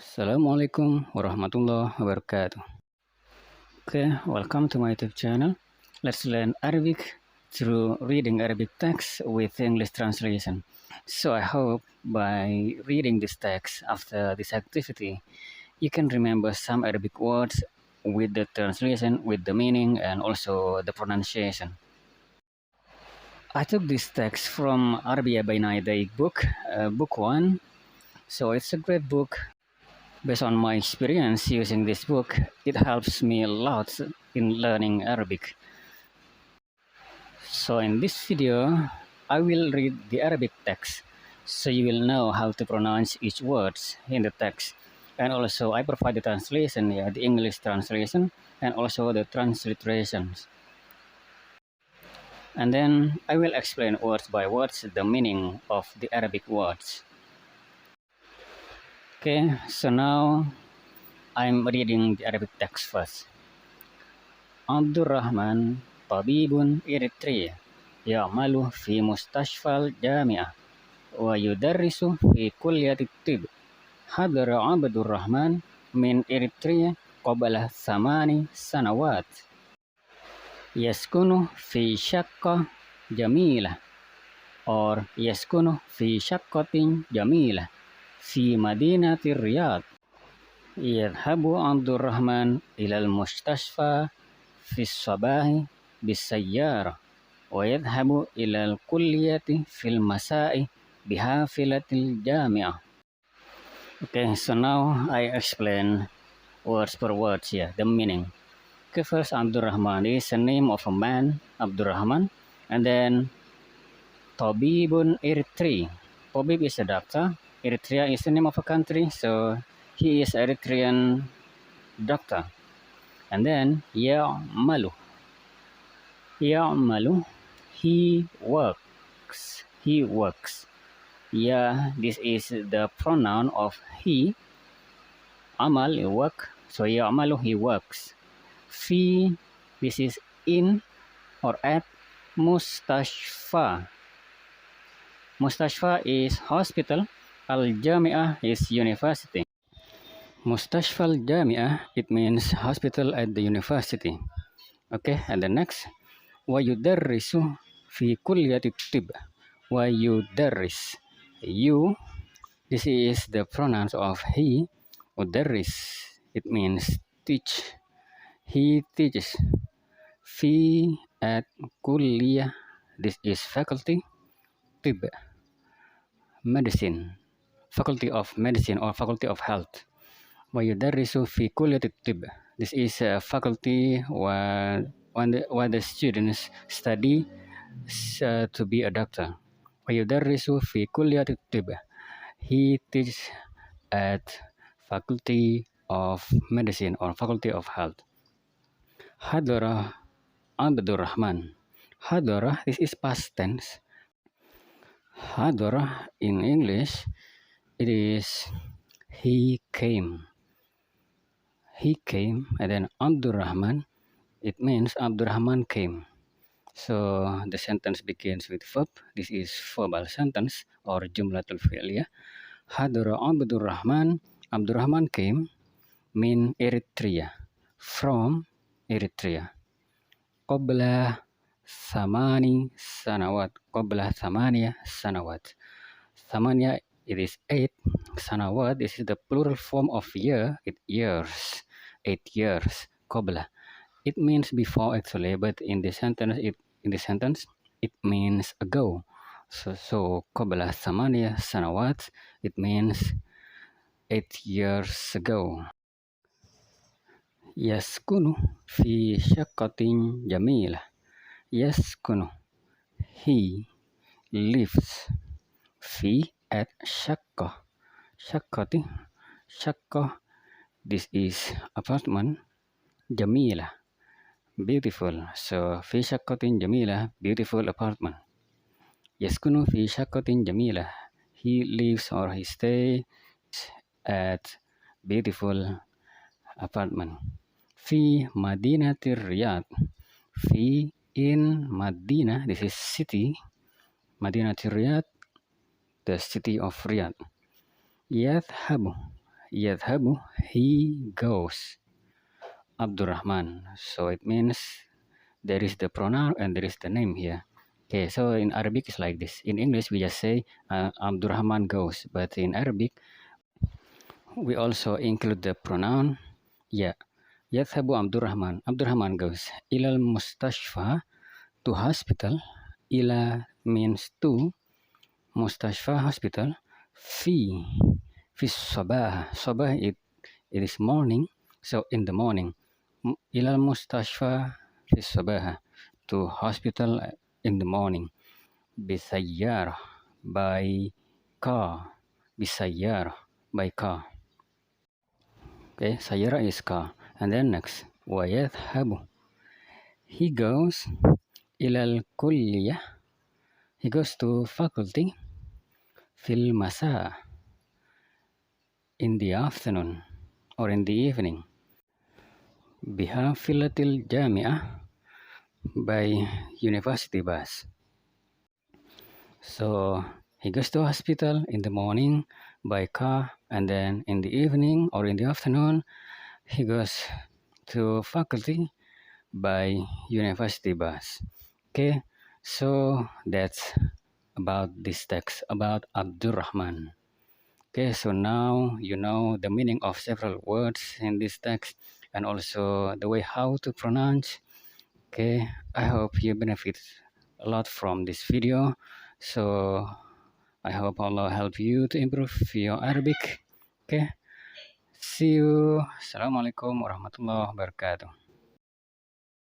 Assalamualaikum warahmatullahi wabarakatuh. Okay, welcome to my YouTube channel. Let's learn Arabic through reading Arabic text with English translation. So I hope by reading this text after this activity, you can remember some Arabic words with the translation, with the meaning, and also the pronunciation. I took this text from arabiyyah bayna yadayk book, book 1. So it's a great book. Based on my experience using this book, it helps me a lot in learning Arabic. So in this video, I will read the Arabic text, so you will know how to pronounce each words in the text. And also I provide the translation, the English translation, and also the transliterations. And then I will explain words by words the meaning of the Arabic words. Okay, so now I'm reading the Arabic text first. Abdurrahman طبيب إريتري يعمل في مستشفى الجامعة ويدرس في كلية الطب. حضر عبد الرحمن من إريتريا قبل 8 سنوات. يسكن في شقة جميلة أو يسكن في شقة جميلة في مدينة الرياض. يذهب عبد الرحمن إلى المستشفى في الصباح بالسيارة ويذهب إلى الكلية في المساء بحافلة الجامعة. Okay, so now I explain words per words here, the meaning. Okay, first Abdurrahman is the name of a man, Abdurrahman, and then Tabibun Eritrea. Tabib is a doctor. Eritrea is the name of a country, so he is Eritrean doctor. And then Ya'malu. Ya'malu, he works. He works. Yeah, this is the pronoun of he. Amal, work. So Ya'malu, he works. Fi, this is in or at Mustashfa. Mustashfa is hospital. Al-Jami'ah is university. Mustashfa al-Jami'ah, it means hospital at the university. Okay, and the next, ويدرس في كلية الطب. ويدرس. You, this is the pronouns of he. مدرس, it means teach. He teaches. في at كلية, this is faculty. طب, medicine, faculty of medicine or faculty of health. ويدرس في كلية الطب. This is a faculty where the students study to be a doctor. ويدرس في كلية الطب. He teaches at faculty of medicine or faculty of health. حضر عبد الرحمن. حضر, this is past tense. حضر in English, it is he came. He came, and then Abdurrahman, it means Abdurrahman came. So the sentence begins with verb. This is verbal sentence or jumlatul fi'liyah. Hadara Abdurrahman. Abdurrahman came min Eritrea, from Eritrea. Qabla thamani sanawat. Qabla thamaniya sanawat. Thamaniya, it is 8. Sanawat, this is the plural form of year. It years. 8 years. Qabla. It means before actually, but in the sentence it means ago. So qabla thamaniya sanawat, it means 8 years ago. Yaskunu fi shaqatin jamila. Yaskunu, he lives. Fi at shaqqa. Shaqqati, shaqqa, this is apartment. Jamila, beautiful. So fi shaqatin jamila, beautiful apartment. Yaskunu fi shaqatin jamila, he lives or he stays at beautiful apartment. Fi madinati Riyadh. Fi in Madinah, this is city. Madinati Riyadh, the city of Riyadh. Yadhabu, يذهب, he goes. Abdurrahman. So it means there is the pronoun and there is the name here. Okay, so in Arabic it's like this. In English we just say Abdurrahman goes, but in Arabic we also include the pronoun ya. يذهب Abdurrahman. Abdurrahman goes إلى المستشفى, to hospital. إلى means to, مستشفى hospital. في الصباح. صباح it is morning, so in the morning. إلى المستشفى في الصباح, to hospital in the morning. بسيارة, by car. بسيارة, by car. Okay, سيارة is car. And then next, ويذهب, he goes إلى الكلية, he goes to faculty. في المساء, in the afternoon or in the evening. بحافلة الجامعة, by university bus. So he goes to hospital in the morning by car, and then in the evening or in the afternoon he goes to faculty by university bus. Okay, so that's about this text about Abdurrahman. Okay, so now you know the meaning of several words in this text and also the way how to pronounce. Okay, I hope you benefit a lot from this video. So I hope Allah help you to improve your Arabic. Okay, see you. Assalamualaikum warahmatullahi wabarakatuh.